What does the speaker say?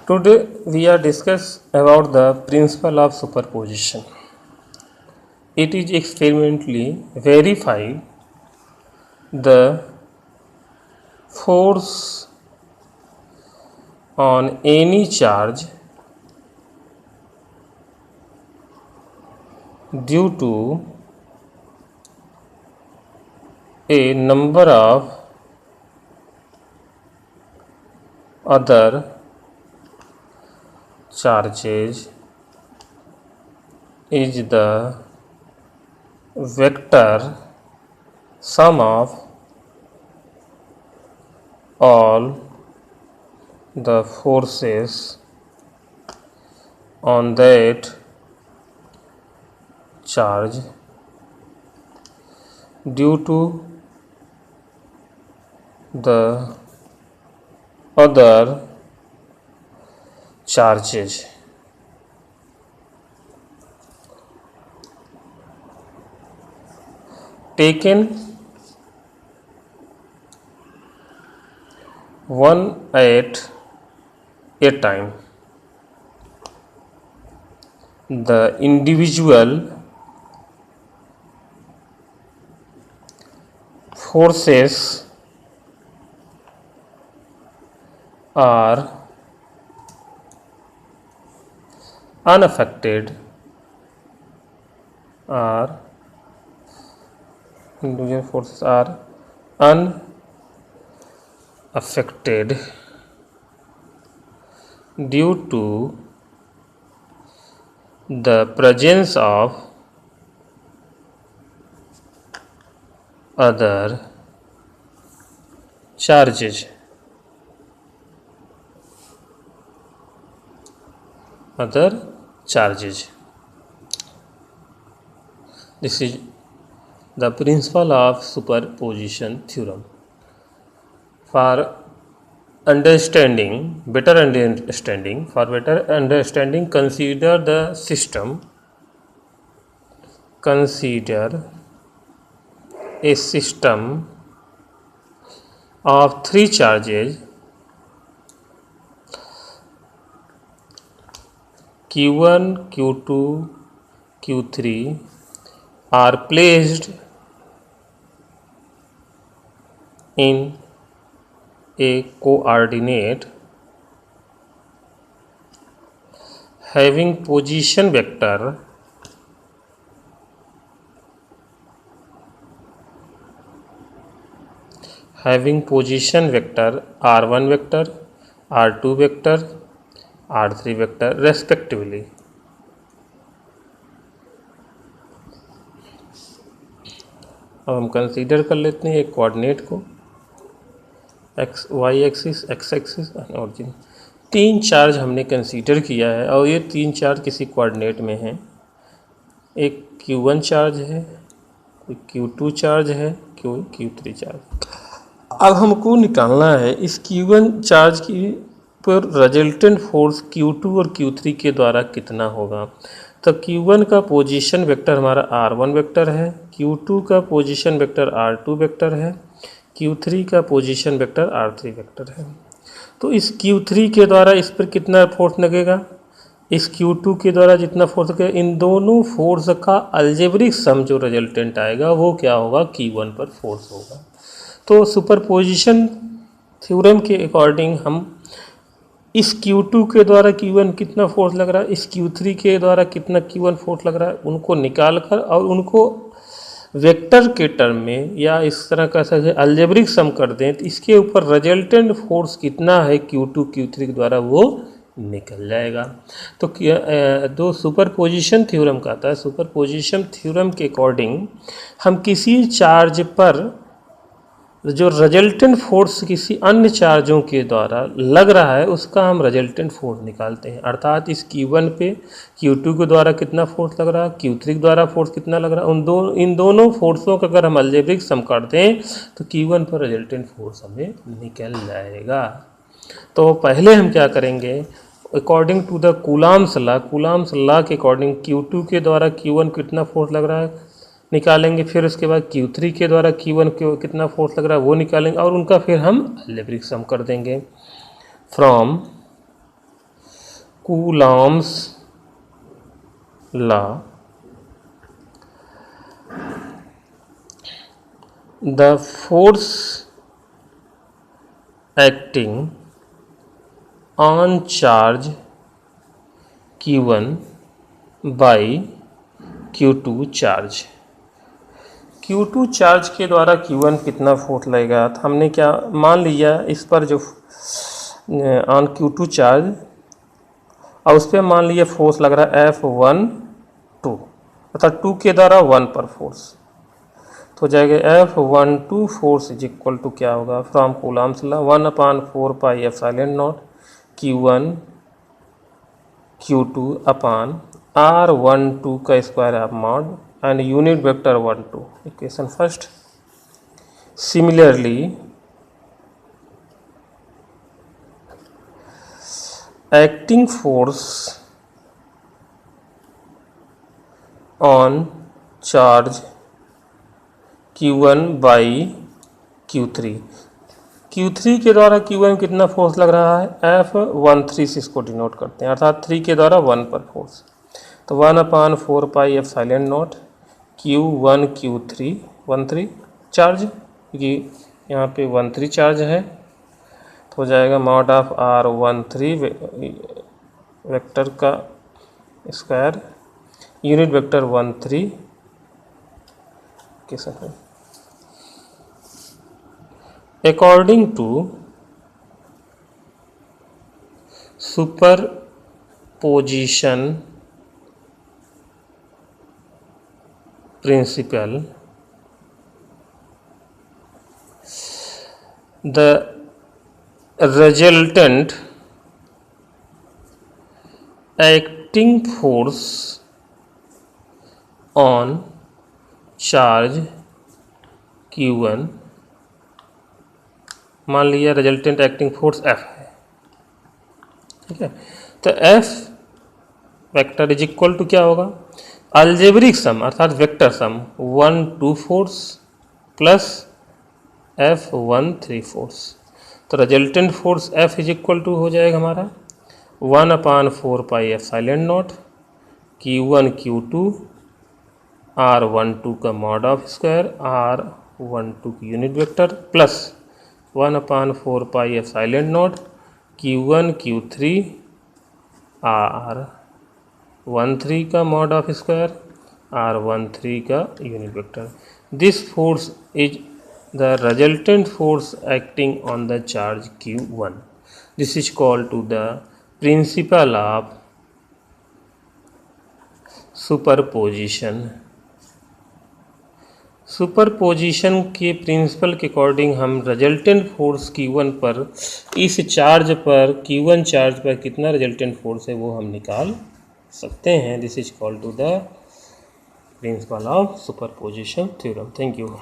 Today we are discuss about the principle of superposition. It is experimentally verified the force on any charge due to a number of other charges is the vector sum of all the forces on that charge due to the other charges. Taken one at a time, the individual forces are unaffected individual forces are unaffected due to the presence of other charges. This is the principle of superposition theorem. For better understanding, consider the system. Consider a system of three charges Q1, Q2, Q3 are placed in a coordinate having position vector r1 vector, r2 vector, r3 vector respectively. अब हम consider कर लेते हैं एक coordinate को X Y axis X axis origin. तीन charge हमने consider किया है और ये तीन चार्ज किसी कोऑर्डिनेट में हैं। एक Q1 चार्ज है, कोई Q2 चार्ज है, कोई Q3 चार्ज। अब हमको निकालना है इस Q1 चार्ज की पर रिजल्टेंट फोर्स Q2 और Q3 के द्वारा कितना होगा। तो Q1 का पोजीशन वेक्टर हमारा r1 वेक्टर है, Q2 का पोजीशन वेक्टर r2 वेक्टर है, Q3 का पोजीशन वेक्टर r3 वेक्टर है। तो इस Q3 के द्वारा इस पर कितना फोर्स लगेगा, इस Q2 के द्वारा जितना फोर्स लगेगा, इन दोनों फोर्स का अलजेब्रिक सम जो रिजल्टेंट आएगा वो क्या होगा, Q1 पर फोर्स होगा। तो सुपरपोजिशन थ्योरम के अकॉर्डिंग हम इस Q2 के द्वारा Q1 कितना फोर्स लग रहा है, इस Q3 के द्वारा कितना Q1 फोर्स लग रहा है, उनको निकाल कर और उनको वेक्टर के टर्म में या इस तरह का अलजेब्रिक सम कर दें तो इसके ऊपर रिजल्टेंट फोर्स कितना है Q2 Q3 के द्वारा वो निकल जाएगा। तो सुपरपोजिशन थ्योरम कहता है, सुपरपोजिशन थ्योरम के अकॉर्डिंग हम किसी चार्ज पर जो रिजल्टेंट फोर्स किसी अन्य चार्जों के द्वारा लग रहा है उसका हम रिजल्टेंट फोर्स निकालते हैं। अर्थात इस Q1 पे Q2 के द्वारा कितना फोर्स लग रहा है, Q3 के द्वारा फोर्स कितना लग रहा है, इन दोनों फोर्सों का अगर हम अलजेब्रिक सम करते हैं तो Q1 पर रिजल्टेंट फोर्स हमें निकल जाएगा। तो पहले हम क्या करेंगे, according to the Coulomb's law के अकॉर्डिंग Q2 के द्वारा Q1 कितना फोर्स लग रहा है निकालेंगे, फिर उसके बाद Q3 के द्वारा Q1 कितना फोर्स लग रहा है वो निकालेंगे और उनका फिर हम अलजेब्रिक सम कर देंगे। From Coulomb's law, the force acting on charge Q1 by Q2 charge. Q2 charge के द्वारा Q1 कितना फोर्स लगेगा, तो हमने क्या मान लिया, इस पर जो ऑन Q2 चार्ज और उस पर मान लिया फोर्स लग रहा है F1 2, अर्थात 2 के द्वारा 1 पर फोर्स, तो हो जाएगा F12 force is equal to क्या होगा, from Coulomb's law 1/4 pi epsilon naught Q1 Q2 upon R12 का square of mod and unit vector 12, equation first. Similarly acting force on charge Q1 by Q3, Q3 के द्वारा Q1 कितना force लग रहा है, F13 से इसको डिनोट करते हैं, अर्थात 3 के द्वारा 1 पर फोर्स, तो 1/4 pi epsilon naught Q1 Q3 13 charge, क्योंकि यहाँ पे 13 चार्ज है, तो हो जाएगा मॉड ऑफ R13 वेक्टर का स्क्वायर यूनिट वेक्टर 13 के साथ। According to superposition principle, the resultant acting force on charge Q1, मान लिया रिजल्टेंट एक्टिंग फोर्स F है, ठीक है, तो F vector is equal to क्या होगा, अलजेब्रिक सम अर्थात vector sum 1 2 force plus F13 force, तो resultant force F is equal to हो जाएगा हमारा 1/4 pi epsilon naught Q1 Q2 R12 का मॉड ऑफ स्क्वायर R12 की unit vector plus 1/4 pi epsilon naught Q1 Q3 R13 का mod of square R13 का unit vector. This force is the resultant force acting on the charge Q1। This is called to the principle of superposition. Superposition के principle के according हम resultant force Q1 पर, इस charge पर Q1 charge पर कितना resultant force है वो हम निकाल सकते हैं। This is called to the principle of superposition theorem. Thank you.